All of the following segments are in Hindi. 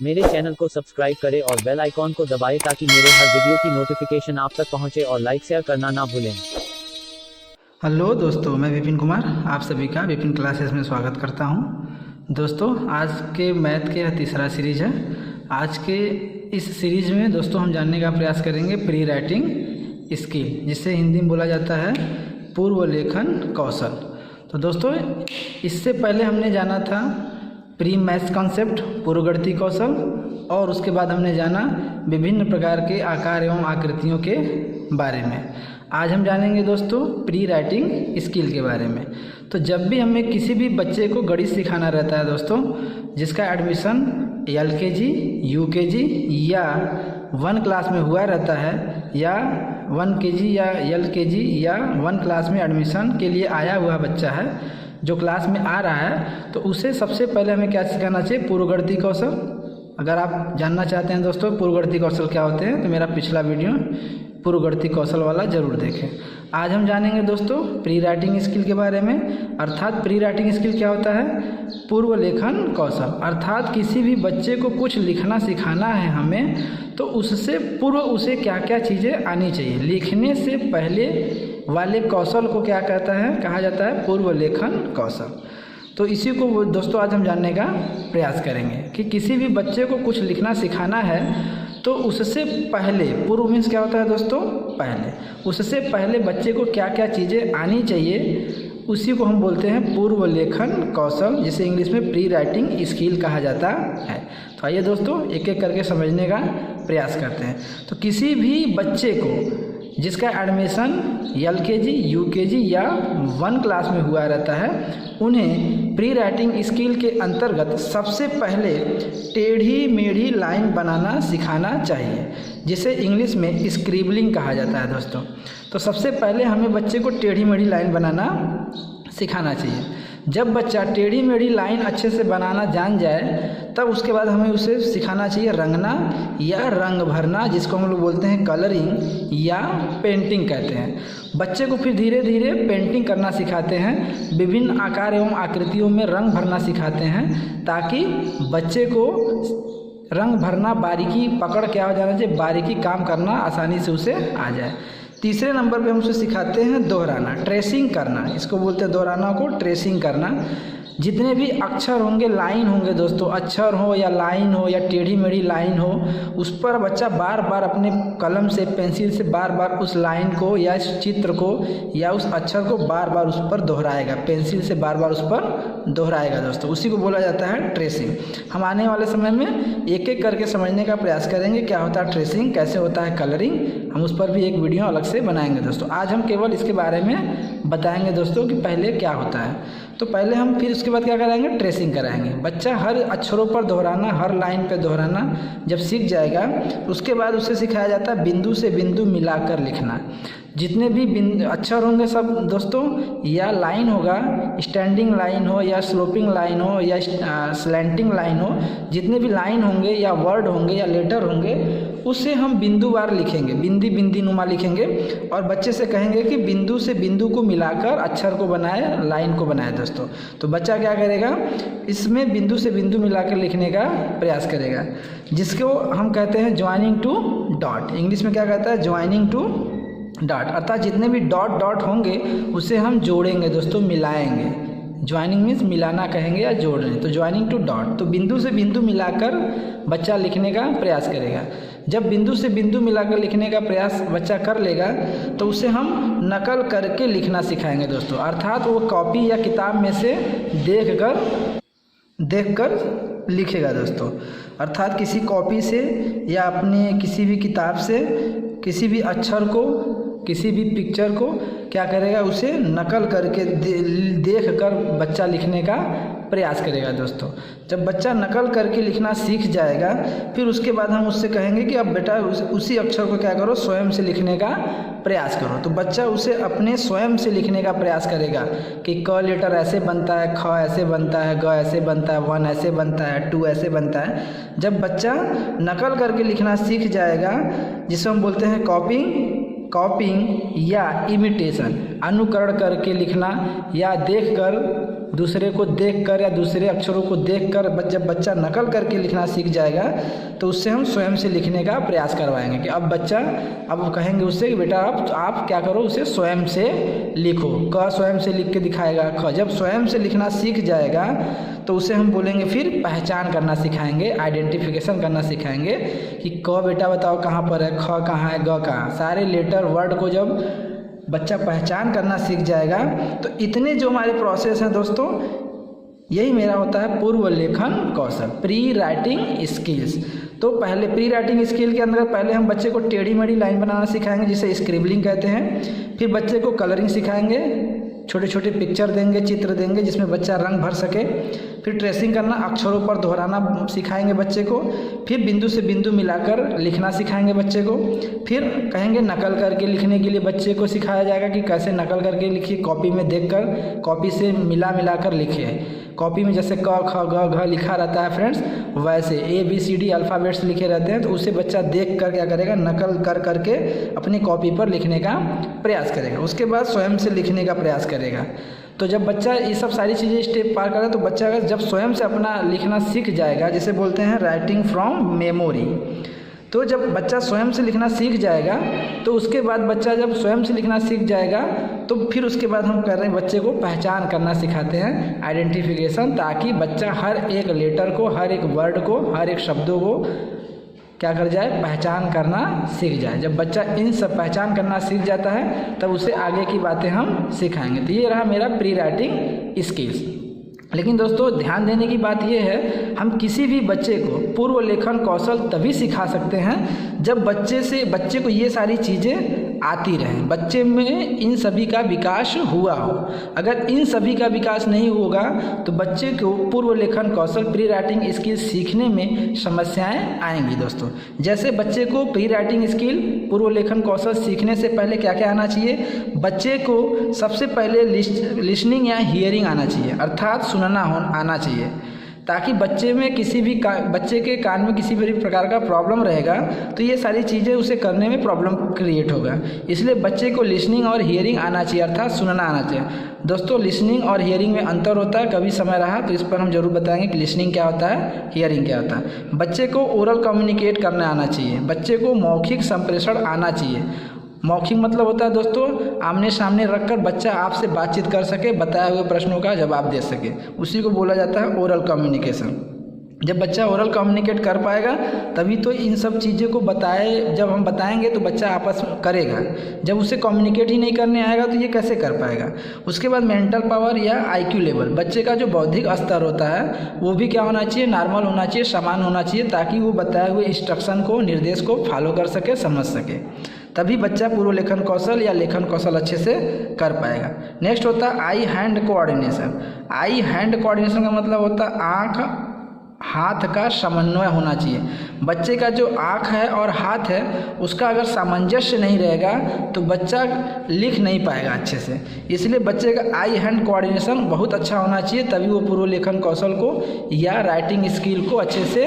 मेरे चैनल को सब्सक्राइब करें और बेल आइकॉन को दबाएं ताकि मेरे हर वीडियो की नोटिफिकेशन आप तक पहुंचे और लाइक शेयर करना ना भूलें। हेलो दोस्तों, मैं विपिन कुमार आप सभी का विपिन क्लासेस में स्वागत करता हूं। दोस्तों, आज के मैथ के यह तीसरा सीरीज है। आज के इस सीरीज में दोस्तों हम जानने का प्रयास करेंगे प्री राइटिंग स्किल, जिसे हिंदी में बोला जाता है पूर्व लेखन कौशल। तो दोस्तों, इससे पहले हमने जाना था प्री मैथ्स कॉन्सेप्ट पूर्वगणितीय कौशल, और उसके बाद हमने जाना विभिन्न प्रकार के आकार एवं आकृतियों के बारे में। आज हम जानेंगे दोस्तों प्री राइटिंग स्किल के बारे में। तो जब भी हमें किसी भी बच्चे को गणित सिखाना रहता है दोस्तों, जिसका एडमिशन LKG, UKG या 1 क्लास में हुआ रहता है, या 1 KG या LKG या 1 क्लास में एडमिशन के लिए आया हुआ बच्चा है, जो क्लास में आ रहा है, तो उसे सबसे पहले हमें क्या सिखाना चाहिए? पूर्वगणितीय कौशल। अगर आप जानना चाहते हैं दोस्तों पूर्वगणितीय कौशल क्या होते हैं, तो मेरा पिछला वीडियो पूर्वगणितीय कौशल वाला जरूर देखें। आज हम जानेंगे दोस्तों प्री राइटिंग स्किल के बारे में। अर्थात प्री राइटिंग स्किल क्या होता है? पूर्व लेखन कौशल। अर्थात किसी भी बच्चे को कुछ लिखना सिखाना है हमें, तो उससे पूर्व उसे क्या क्या चीज़ें आनी चाहिए। लिखने से पहले वाले कौशल को क्या कहता है? कहा जाता है पूर्व लेखन कौशल। तो इसी को दोस्तों आज हम जानने का प्रयास करेंगे कि किसी भी बच्चे को कुछ लिखना सिखाना है, तो उससे पहले, पूर्व मीन्स क्या होता है दोस्तों? पहले। उससे पहले बच्चे को क्या क्या चीज़ें आनी चाहिए, उसी को हम बोलते हैं पूर्व लेखन कौशल, जिसे इंग्लिश में प्री राइटिंग स्किल कहा जाता है। तो आइए दोस्तों एक एक करके समझने का प्रयास करते हैं। तो किसी भी बच्चे को जिसका एडमिशन LKG, UKG या 1 क्लास में हुआ रहता है, उन्हें प्री राइटिंग स्किल के अंतर्गत सबसे पहले टेढ़ी मेढ़ी लाइन बनाना सिखाना चाहिए, जिसे इंग्लिश में स्क्रिबलिंग कहा जाता है दोस्तों। तो सबसे पहले हमें बच्चे को टेढ़ी मेढ़ी लाइन बनाना सिखाना चाहिए। जब बच्चा टेढ़ी मेढ़ी लाइन अच्छे से बनाना जान जाए, तब उसके बाद हमें उसे सिखाना चाहिए रंगना या रंग भरना, जिसको हम लोग बोलते हैं कलरिंग या पेंटिंग कहते हैं। बच्चे को फिर धीरे धीरे पेंटिंग करना सिखाते हैं, विभिन्न आकार एवं आकृतियों में रंग भरना सिखाते हैं, ताकि बच्चे को रंग भरना बारीकी पकड़ क्या हो जाना चाहिए, बारीकी काम करना आसानी से उसे आ जाए। तीसरे नंबर पे हम उसे सिखाते हैं दोहराना, ट्रेसिंग करना। इसको बोलते हैं दोहराना को ट्रेसिंग करना। जितने भी अक्षर होंगे, लाइन होंगे दोस्तों, अक्षर हो या लाइन हो या टेढ़ी मेढ़ी लाइन हो, उस पर बच्चा बार बार अपने कलम से, पेंसिल से बार बार उस लाइन को या इस चित्र को या उस अक्षर को बार बार उस पर दोहराएगा, पेंसिल से बार बार उस पर दोहराएगा दोस्तों। उसी को बोला जाता है ट्रेसिंग। हम आने वाले समय में एक एक करके समझने का प्रयास करेंगे क्या होता है ट्रेसिंग, कैसे होता है कलरिंग। हम उस पर भी एक वीडियो अलग से बनाएंगे दोस्तों। आज हम केवल इसके बारे में बताएंगे दोस्तों कि पहले क्या होता है। तो पहले हम फिर उसके बाद क्या कराएंगे? ट्रेसिंग कराएंगे। बच्चा हर अक्षरों पर दोहराना, हर लाइन पे दोहराना जब सीख जाएगा, उसके बाद उसे सिखाया जाता है बिंदु से बिंदु मिलाकर लिखना। जितने भी अक्षर होंगे सब दोस्तों, या लाइन होगा, स्टैंडिंग लाइन हो या स्लोपिंग लाइन हो या स्लैंटिंग लाइन हो, जितने भी लाइन होंगे या वर्ड होंगे या लेटर होंगे, उसे हम बिंदुवार लिखेंगे, बिंदी बिंदी नुमा लिखेंगे, और बच्चे से कहेंगे कि बिंदु से बिंदु को मिलाकर अक्षर को बनाए, लाइन को बनाए दोस्तों। तो बच्चा क्या करेगा? इसमें बिंदु से बिंदु मिलाकर लिखने का प्रयास करेगा, जिसको हम कहते हैं ज्वाइनिंग टू डॉट। इंग्लिश में क्या कहता है? Joining to dot. अर्थात जितने भी डॉट डॉट होंगे उसे हम जोड़ेंगे दोस्तों, मिलाएंगे। ज्वाइनिंग मीन्स मिलाना कहेंगे या जोड़ने, तो ज्वाइनिंग टू डॉट। तो बिंदु से बिंदु मिलाकर बच्चा लिखने का प्रयास करेगा। जब बिंदु से बिंदु मिलाकर लिखने का प्रयास बच्चा कर लेगा, तो उसे हम नकल करके लिखना सिखाएंगे दोस्तों। अर्थात वो कॉपी या किताब में से देखकर लिखेगा दोस्तों। अर्थात किसी कॉपी से या अपने किसी भी किताब से किसी भी अक्षर को, किसी भी पिक्चर को क्या करेगा? उसे नकल करके देख कर बच्चा लिखने का प्रयास करेगा दोस्तों। जब बच्चा नकल करके लिखना सीख जाएगा, फिर उसके बाद हम उससे कहेंगे कि अब बेटा उसी अक्षर को क्या करो? स्वयं से लिखने का प्रयास करो। तो बच्चा उसे अपने स्वयं से लिखने का प्रयास करेगा कि क लेटर ऐसे बनता है, ख ऐसे बनता है, ग ऐसे बनता है, 1 ऐसे बनता है, 2 ऐसे बनता है। जब बच्चा नकल करके लिखना सीख जाएगा, जिसे हम बोलते हैं कॉपिंग या इमिटेशन, अनुकरण करके लिखना या देखकर दूसरे को देखकर या दूसरे अक्षरों को देखकर जब बच्चा नकल करके लिखना सीख जाएगा तो उससे हम स्वयं से लिखने का प्रयास करवाएंगे कि अब कहेंगे उससे कि बेटा आप क्या करो, उसे स्वयं से लिखो। क स्वयं से लिख के दिखाएगा। ख जब स्वयं से लिखना सीख जाएगा तो उसे हम बोलेंगे फिर पहचान करना सिखाएंगे, आइडेंटिफिकेशन करना सिखाएंगे कि क बेटा बताओ कहाँ पर है, ख कहाँ है, ग कहाँ। सारे लेटर वर्ड को जब बच्चा पहचान करना सीख जाएगा तो इतने जो हमारे प्रोसेस हैं दोस्तों, यही मेरा होता है पूर्व लेखन कौशल, प्री राइटिंग स्किल्स। तो पहले प्री राइटिंग स्किल के अंदर पहले हम बच्चे को टेढ़ी मेढ़ी लाइन बनाना सिखाएंगे जिसे स्क्रिबलिंग कहते हैं। फिर बच्चे को कलरिंग सिखाएंगे, छोटे छोटे पिक्चर देंगे, चित्र देंगे जिसमें बच्चा रंग भर सके। फिर ट्रेसिंग करना, अक्षरों पर दोहराना सिखाएंगे बच्चे को। फिर बिंदु से बिंदु मिलाकर लिखना सिखाएंगे बच्चे को। फिर कहेंगे नकल करके लिखने के लिए बच्चे को सिखाया जाएगा कि कैसे नकल करके लिखिए, कॉपी में देखकर कॉपी से मिलाकर लिखिए। कॉपी में जैसे क ख ग घ लिखा रहता है फ्रेंड्स, वैसे ABCD अल्फ़ाबेट्स लिखे रहते हैं, तो उसे बच्चा देख कर क्या करेगा, नकल कर करके अपनी कॉपी पर लिखने का प्रयास करेगा। उसके बाद स्वयं से लिखने का प्रयास करेगा। तो जब बच्चा ये सब सारी चीज़ें स्टेप पार करेगा तो बच्चा अगर जब स्वयं से अपना लिखना सीख जाएगा, जिसे बोलते हैं राइटिंग फ्रॉम मेमोरी, तो जब बच्चा स्वयं से लिखना सीख जाएगा तो उसके बाद बच्चा जब स्वयं से लिखना सीख जाएगा तो फिर उसके बाद हम कर रहे हैं बच्चे को पहचान करना सिखाते हैं, आइडेंटिफिकेशन, ताकि बच्चा हर एक लेटर को, हर एक वर्ड को, हर एक शब्दों को क्या कर जाए, पहचान करना सीख जाए। जब बच्चा इन सब पहचान करना सीख जाता है तब उसे आगे की बातें हम सिखाएंगे। तो ये रहा मेरा प्री राइटिंग स्किल्स। लेकिन दोस्तों ध्यान देने की बात यह है, हम किसी भी बच्चे को पूर्व लेखन कौशल तभी सिखा सकते हैं जब बच्चे को ये सारी चीज़ें आती रहें, बच्चे में इन सभी का विकास हुआ हो। अगर इन सभी का विकास नहीं होगा तो बच्चे को पूर्व लेखन कौशल, प्री राइटिंग स्किल सीखने में समस्याएं आएंगी दोस्तों। जैसे बच्चे को प्री राइटिंग स्किल, पूर्व लेखन कौशल सीखने से पहले क्या क्या आना चाहिए, बच्चे को सबसे पहले लिसनिंग या हियरिंग आना चाहिए, अर्थात सुनना आना चाहिए, ताकि बच्चे के कान में किसी भी प्रकार का प्रॉब्लम रहेगा तो ये सारी चीज़ें उसे करने में प्रॉब्लम क्रिएट होगा। इसलिए बच्चे को लिसनिंग और हियरिंग आना चाहिए, अर्थात सुनना आना चाहिए। दोस्तों लिसनिंग और हियरिंग में अंतर होता है, कभी समय रहा तो इस पर हम जरूर बताएंगे कि लिसनिंग क्या होता है, हियरिंग क्या होता है। बच्चे को ओरल कम्युनिकेट करना आना चाहिए, बच्चे को मौखिक संप्रेषण आना चाहिए। मौखिक मतलब होता है दोस्तों आमने सामने रखकर बच्चा आपसे बातचीत कर सके, बताए हुए प्रश्नों का जवाब दे सके, उसी को बोला जाता है ओरल कम्युनिकेशन। जब बच्चा ओरल कम्युनिकेट कर पाएगा तभी तो इन सब चीज़ों को जब हम बताएंगे तो बच्चा आपस में करेगा। जब उसे कम्युनिकेट ही नहीं करने आएगा तो ये कैसे कर पाएगा। उसके बाद मेंटल पावर या IQ लेवल, बच्चे का जो बौद्धिक स्तर होता है वो भी क्या होना चाहिए, नॉर्मल होना चाहिए, समान होना चाहिए, ताकि वो बताए हुए इंस्ट्रक्शन को, निर्देश को फॉलो कर सके, समझ सके। तभी बच्चा पूर्व लेखन कौशल या लेखन कौशल अच्छे से कर पाएगा। नेक्स्ट होता है आई हैंड कोऑर्डिनेशन। आई हैंड कोऑर्डिनेशन का मतलब होता है आँख हाथ का समन्वय होना चाहिए। बच्चे का जो आँख है और हाथ है उसका अगर सामंजस्य नहीं रहेगा तो बच्चा लिख नहीं पाएगा अच्छे से। इसलिए बच्चे का आई हैंड कोऑर्डिनेशन बहुत अच्छा होना चाहिए, तभी वो पूर्व लेखन कौशल को या राइटिंग स्किल को अच्छे से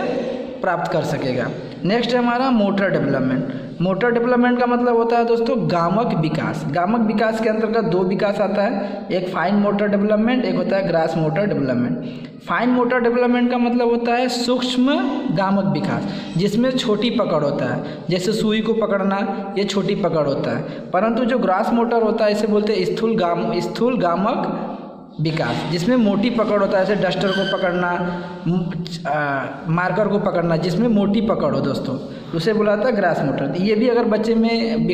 प्राप्त कर सकेगा। नेक्स्ट है हमारा मोटर डेवलपमेंट। मोटर डेवलपमेंट का मतलब होता है दोस्तों गामक विकास। गामक विकास के अंतर्गत दो विकास आता है, एक फाइन मोटर डेवलपमेंट, एक होता है grass motor development. Fine motor development का मतलब होता है सूक्ष्म गामक विकास, जिसमें छोटी पकड़ होता है, जैसे सुई को पकड़ना, ये छोटी पकड़ होता है। परंतु जो ग्रास मोटर होता है इसे बोलते हैं स्थूल गामक विकास, जिसमें मोटी पकड़ होता है, जैसे डस्टर को पकड़ना, मार्कर को पकड़ना, जिसमें मोटी पकड़ हो दोस्तों, उसे बुलाता है ग्रास मोटर। ये भी अगर बच्चे में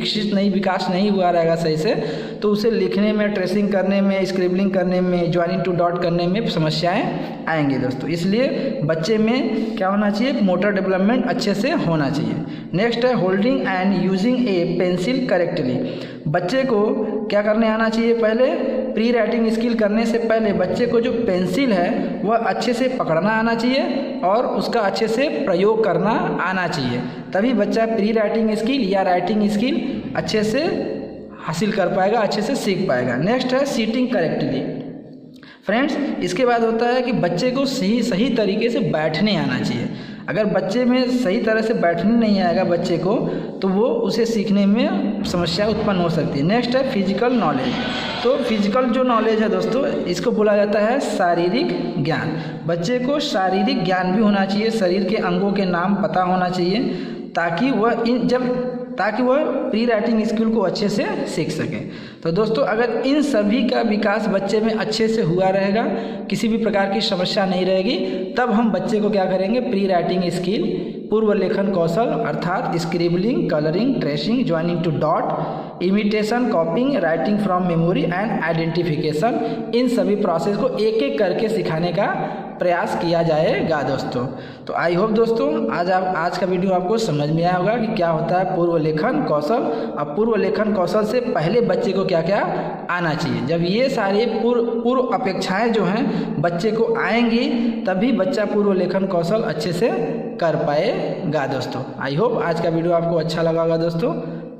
विकास नहीं हुआ रहेगा सही से तो उसे लिखने में, ट्रेसिंग करने में, स्क्रिबलिंग करने में, ज्वाइनिंग टू डॉट करने में समस्याएं आएंगी दोस्तों। इसलिए बच्चे में क्या होना चाहिए, मोटर डेवलपमेंट अच्छे से होना चाहिए। नेक्स्ट है holding and using A pencil correctly. बच्चे को क्या करने आना चाहिए, पहले प्री राइटिंग स्किल करने से पहले बच्चे को जो पेंसिल है वह अच्छे से पकड़ना आना चाहिए और उसका अच्छे से प्रयोग करना आना चाहिए, तभी बच्चा प्री राइटिंग स्किल या राइटिंग स्किल अच्छे से हासिल कर पाएगा, अच्छे से सीख पाएगा। नेक्स्ट है सीटिंग करेक्टली। फ्रेंड्स इसके बाद होता है कि बच्चे को सही तरीके से बैठने आना चाहिए। अगर बच्चे में सही तरह से बैठने नहीं आएगा बच्चे को, तो वो उसे सीखने में समस्या उत्पन्न हो सकती है। नेक्स्ट है फिजिकल नॉलेज। तो फिजिकल जो नॉलेज है दोस्तों, इसको बोला जाता है शारीरिक ज्ञान। बच्चे को शारीरिक ज्ञान भी होना चाहिए, शरीर के अंगों के नाम पता होना चाहिए, ताकि वह प्री राइटिंग स्किल को अच्छे से सीख सके। तो दोस्तों, अगर इन सभी का विकास बच्चे में अच्छे से हुआ रहेगा, किसी भी प्रकार की समस्या नहीं रहेगी, तब हम बच्चे को क्या करेंगे, प्री राइटिंग स्किल, पूर्व लेखन कौशल अर्थात scribbling, colouring, tracing, joining to dot, imitation, copying, writing from memory and identification, इन सभी प्रोसेस को एक एक करके सिखाने का प्रयास किया जाएगा दोस्तों। तो आई होप दोस्तों आज का वीडियो आपको समझ में आया होगा कि क्या होता है पूर्व लेखन कौशल, और पूर्व लेखन कौशल से पहले बच्चे को क्या क्या आना चाहिए। जब ये सारे पूर्व अपेक्षाएं जो हैं बच्चे को आएंगी, तभी बच्चा पूर्व लेखन कौशल अच्छे से कर पाएगा दोस्तों। आई होप आज का वीडियो आपको अच्छा लगा होगा दोस्तों।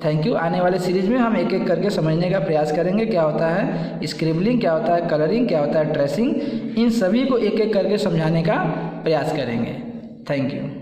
Thank you. आने वाले सीरीज में हम एक एक करके समझने का प्रयास करेंगे, क्या होता है स्क्रिबलिंग, क्या होता है कलरिंग, क्या होता है ट्रेसिंग, इन सभी को एक एक करके समझाने का प्रयास करेंगे। Thank you.